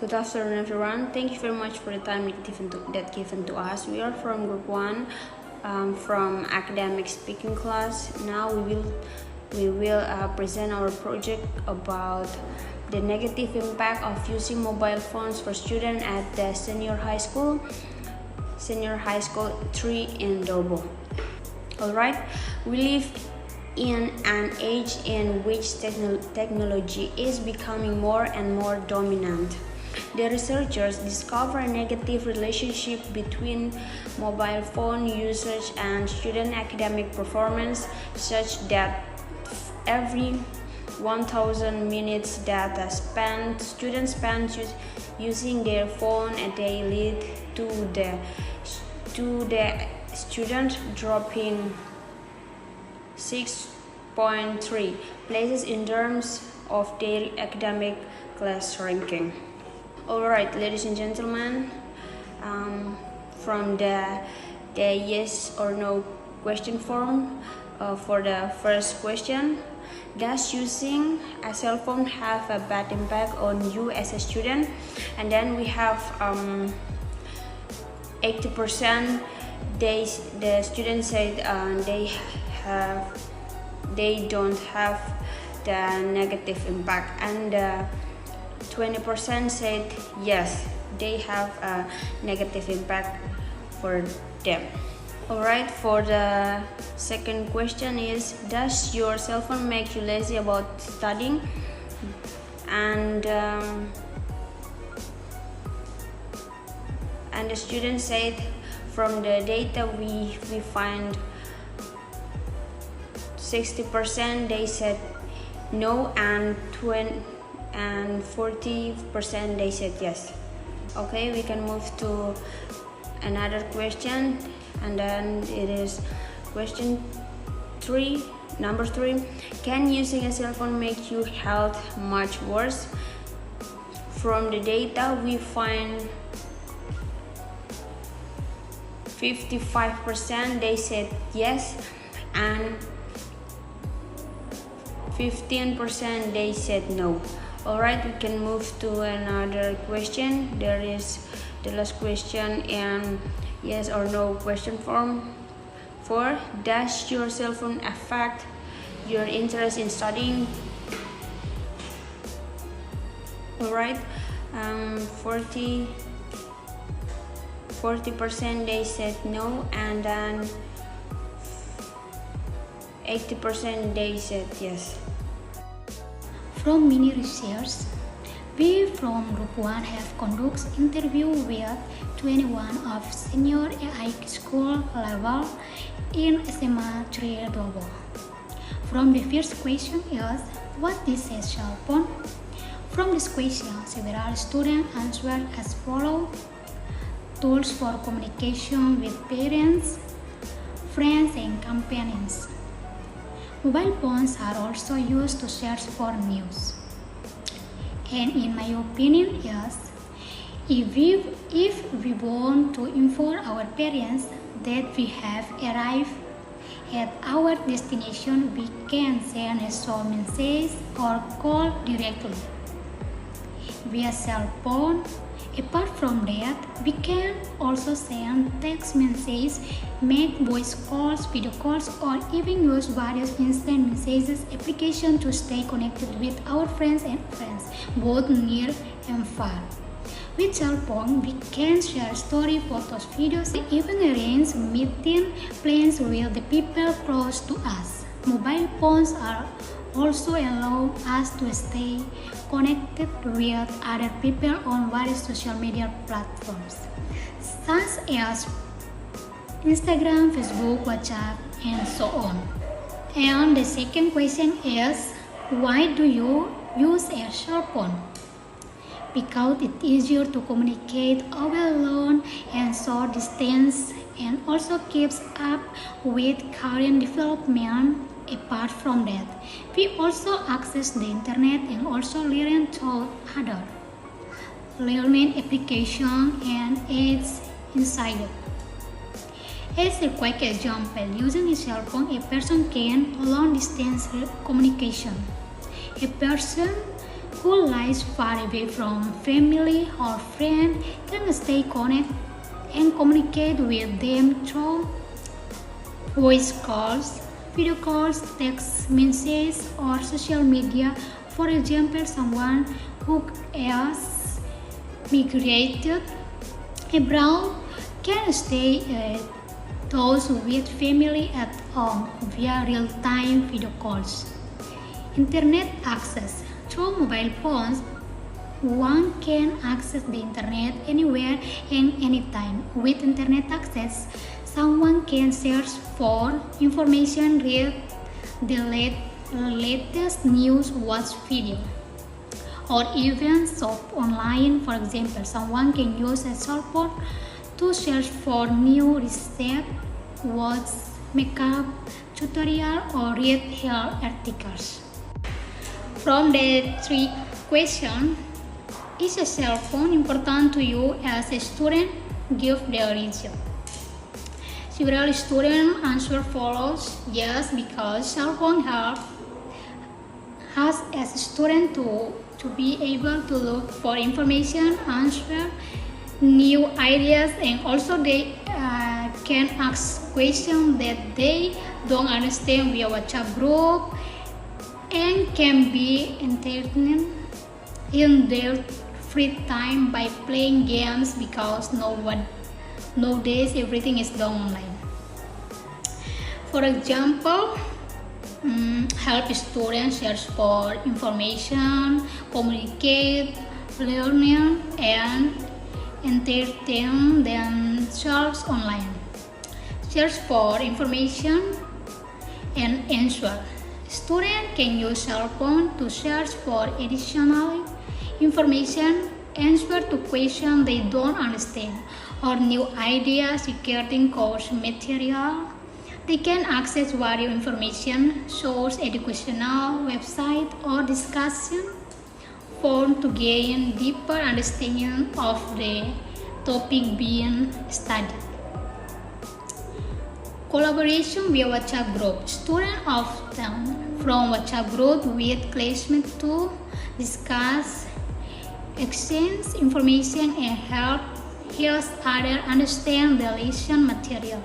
Good afternoon, everyone. Thank you very much for the time given to us. We are from Group 1, from Academic Speaking class. Now we will present our project about the negative impact of using mobile phones for students at the Senior High School 3 in Dolbo. Alright, we live in an age in which technology is becoming more and more dominant. The researchers discover a negative relationship between mobile phone usage and student academic performance, such that every 1,000 minutes data students spend using their phone a day lead to the student dropping 6.3 places in terms of their academic class ranking. Alright, ladies and gentlemen, from the yes or no question form, for the first question, does using a cell phone have a bad impact on you as a student? And then we have 80%. The students said they don't have the negative impact, and 20% said yes, they have a negative impact for them. Alright, for the second question is, does your cell phone make you lazy about studying? And the student said, from the data we find 60% they said no, and 40% they said yes. Okay, we can move to another question, and then it is question 3, number 3. Can using a cell phone make your health much worse? From the data we find 55% they said yes, and 15% they said no. Alright, we can move to another question. There is the last question in yes or no question form. 4. Does your cell phone affect your interest in studying? Alright, 40% they said no, and then 80% they said yes. From many research, we from Group 1 have conducted interview with 21 of senior high school level in SMA 3 Dolbo. From the first question is, what is a cell phone? From this question, several students answered as follows: tools for communication with parents, friends, and companions. Mobile phones are also used to search for news. And in my opinion, yes, if we want to inform our parents that we have arrived at our destination, we can send a short message or call directly via cell phone. Apart from that, we can also send text messages, make voice calls, video calls, or even use various instant messages applications to stay connected with our friends, both near and far. With cell phone, we can share story, photos, videos, and even arrange meeting plans with the people close to us. Mobile phones are also allow us to stay connected with other people on various social media platforms such as Instagram, Facebook, WhatsApp, and so on. And the second question is, why do you use a cell phone? Because it's easier to communicate over long and short distance, and also keeps up with current development. Apart from that, we also access the internet and also learn through other learning applications and aids inside it. As a quick example, using a cell phone, a person can long distance communication. A person who lives far away from family or friends can stay connected and communicate with them through voice calls, video calls, text messages, or social media. For example, someone who has migrated abroad can stay those with family at home via real-time video calls. Internet access. Through mobile phones, one can access the internet anywhere and anytime. With internet access, someone can search for information, read the latest news, watch video, or even shop online. For example, someone can use a cell phone to search for new recipes, watch makeup tutorial, or read health articles. From the three questions, is a cell phone important to you as a student? Give the reason. Several students answer follows yes, because cell phone help us as a student to be able to look for information, answer new ideas, and also they can ask questions that they don't understand via WhatsApp group, and can be entertained in their free time by playing games, because nowadays everything is done online. For example, help students search for information, communicate, learning, and entertain themselves online. Search for information and answer. Students can use cell phone to search for additional information, answer to questions they don't understand, or new ideas regarding course material. They can access various information source, educational website, or discussion forum to gain deeper understanding of the topic being studied. Collaboration via WhatsApp group. Students often from WhatsApp group with classmates to discuss, exchange information, and help each other understand the lesson material.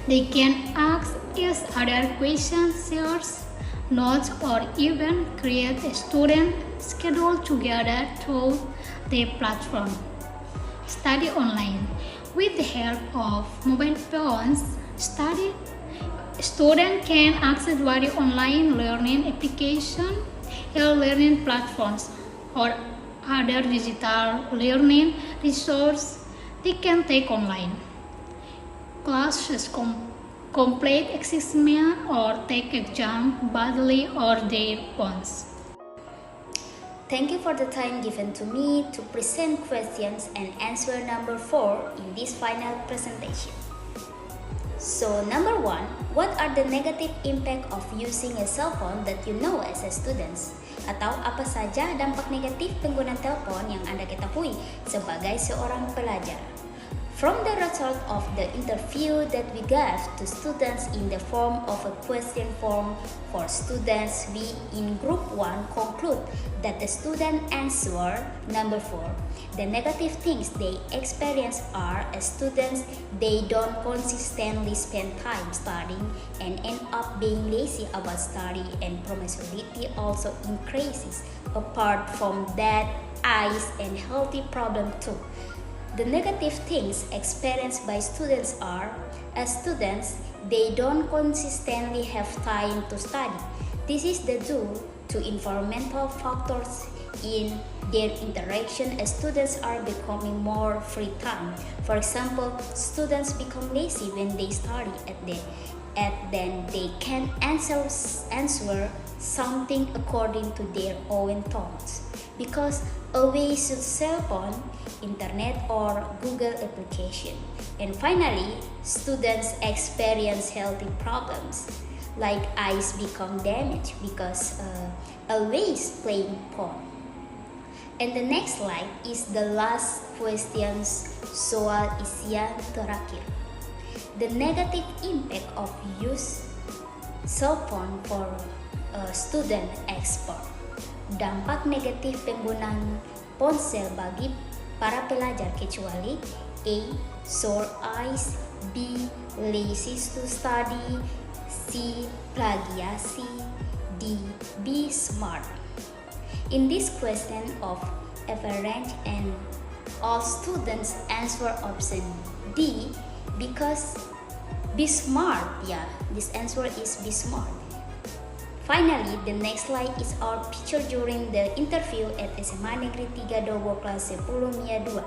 They can ask each other questions, share notes, or even create a student schedule together through the platform. Study online. With the help of mobile phones, students can access various online learning applications, e-learning platforms, or other digital learning resources they can take online. Classes complete assessment or take exam badly or their phones. Thank you for the time given to me to present questions and answer number 4 in this final presentation. So number 1, what are the negative impact of using a cell phone that you know as a student? Atau apa saja dampak negatif penggunaan telepon yang Anda ketahui sebagai seorang pelajar? From the result of the interview that we gave to students in the form of a question form for students, we in group 1 conclude that the student answer number 4. The negative things they experience are as students, they don't consistently spend time studying and end up being lazy about study, and promiscuity also increases. Apart from that, eyes and healthy problem too. The negative things experienced by students are, as students, they don't consistently have time to study. This is due to environmental factors in their interaction, as students are becoming more free time. For example, students become lazy when they study then they can answer something according to their own thoughts, because always use cell phone, internet, or Google application. And finally, students experience healthy problems like eyes become damaged because always playing phone. And the next slide is the last questions, soal isian terakhir. The negative impact of use cell phone for student expert. dampak negatif penggunaan ponsel bagi para pelajar kecuali A. Sore eyes, B. Lazy to study, C. Plagiasi, D. Be smart. In this question of average and all students answer option D because be smart. Yeah, this answer is be smart. Finally, the next slide is our picture during the interview at SMA Negeri 3 Dobo kelas 10 MIA 2.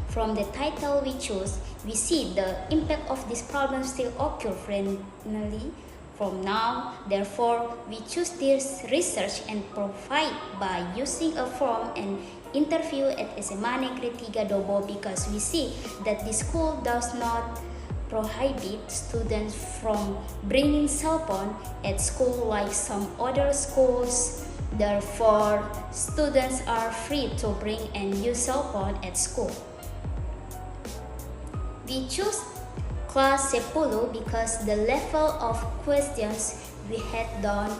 From the title we chose, we see the impact of this problem still occur frequently from now. Therefore, we choose this research and provide by using a form and interview at SMA Negeri 3 Dobo because we see that the school does not prohibit students from bringing cell phone at school like some other schools. Therefore, students are free to bring and use cell phone at school. We choose class 10 because the level of questions we had done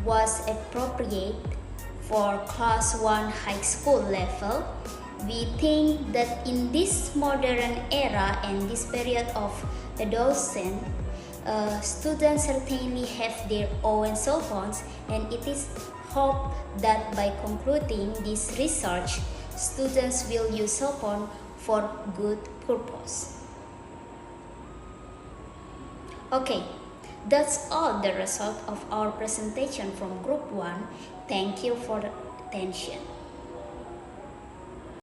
was appropriate for class 1 high school level. We think that in this modern era and this period of adolescence, students certainly have their own cell phones, and it is hoped that by concluding this research, students will use cell phone for good purpose. Okay, that's all the result of our presentation from Group 1. Thank you for the attention.